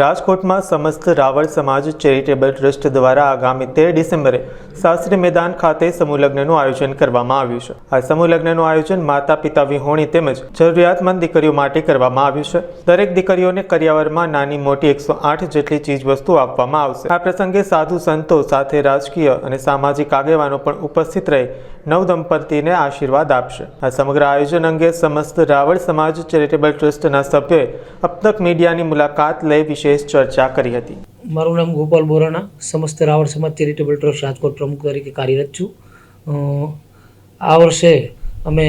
રાજકોટમાં સમસ્ત રાવળ સમાજ ચેરિટેબલ ટ્રસ્ટ દ્વારા આગામી 13 ડિસેમ્બરે શાસ્ત્રી મેદાન ખાતે સમૂહ લગ્નનું આયોજન કરવામાં આવ્યું છે। આ સમૂહ લગ્નનું આયોજન માતા પિતા વિહોણી તેમજ જરૂરિયાતમંદ દીકરીઓ માટે કરવામાં આવ્યું છે। દરેક દીકરીઓને કરિયાવરમાં નાની મોટી 108 જેટલી ચીજવસ્તુઓ આપવામાં આવશે। આ પ્રસંગે સાધુ સંતો સાથે રાજકીય અને સામાજિક આગેવાનો પણ ઉપસ્થિત રહી નવદંપતીને આશીર્વાદ આપશે। આ સમગ્ર આયોજન અંગે સમસ્ત રાવળ સમાજ ચેરિટેબલ ટ્રસ્ટના સભ્યોએ અબતક મીડિયાની મુલાકાત લઈ વિશેષ ચર્ચા કરી હતી। મારું નામ ગોપાલ બોરાણા, સમસ્ત રાવળ સમાજ ચેરિટેબલ ટ્રસ્ટ રાજકોટ પ્રમુખ તરીકે કાર્યરત છું। આ વર્ષે અમે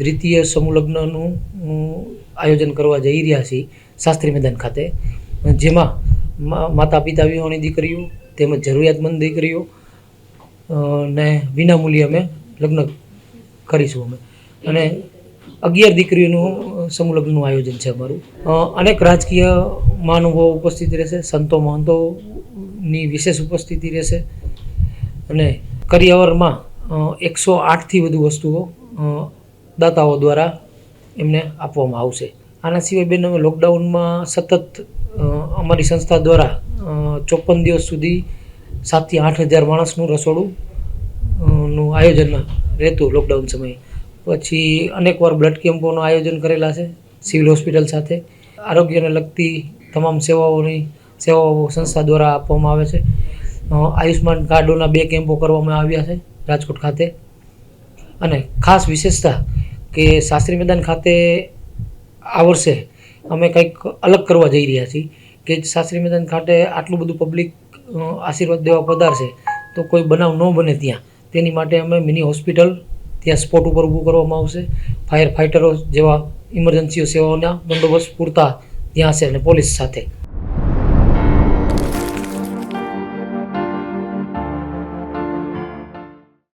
દ્વિતીય સમૂહ લગ્નનું આયોજન કરવા જઈ રહ્યા છીએ શાસ્ત્રી મેદાન ખાતે, જેમાં માતા પિતા વિહોણી દીકરીઓ તેમજ જરૂરિયાતમંદ દીકરીઓ ને વિનામૂલ્યે અમે લગ્ન કરીશું અમે, અને 11 દીકરીઓનું સમૂહ લગ્નનું આયોજન છે અમારું। અનેક રાજકીય મહાનુભાવો ઉપસ્થિત રહેશે, સંતો મહંતોની વિશેષ ઉપસ્થિતિ રહેશે, અને કરિયાવરમાં 108થી વધુ વસ્તુઓ દાતાઓ દ્વારા એમને આપવામાં આવશે। આના સિવાય બેન, અમે લોકડાઉનમાં સતત અમારી સંસ્થા દ્વારા 54 દિવસ સુધી 7 થી 8 હજાર માણસનું રસોડું નું આયોજન રહેતું લોકડાઉન સમયે। પછી અનેકવાર બ્લડ કેમ્પોનું આયોજન કરેલા છે સિવિલ હોસ્પિટલ સાથે। આરોગ્યને લગતી તમામ સેવાઓ સંસ્થા દ્વારા આપવામાં આવે છે। આયુષ્માન કાર્ડોના 2 કેમ્પો કરવામાં આવ્યા છે રાજકોટ ખાતે। અને ખાસ વિશેષતા કે શાસ્ત્રી મેદાન ખાતે આ વર્ષે અમે કંઈક અલગ કરવા જઈ રહ્યા છીએ કે શાસ્ત્રી મેદાન ખાતે આટલું બધું પબ્લિક આશીર્વાદ દેવા પધારશે તો કોઈ બનાવ ન બને ત્યાં, તેની માટે અમે મિની હોસ્પિટલ ત્યાં સ્પોટ ઉપર ઊભું કરવામાં આવશે। ફાયર ફાઇટરો જેવા ઇમરજન્સી સેવાઓના બંદોબસ્ત પૂરતા ત્યાં હશે, અને પોલીસ સાથે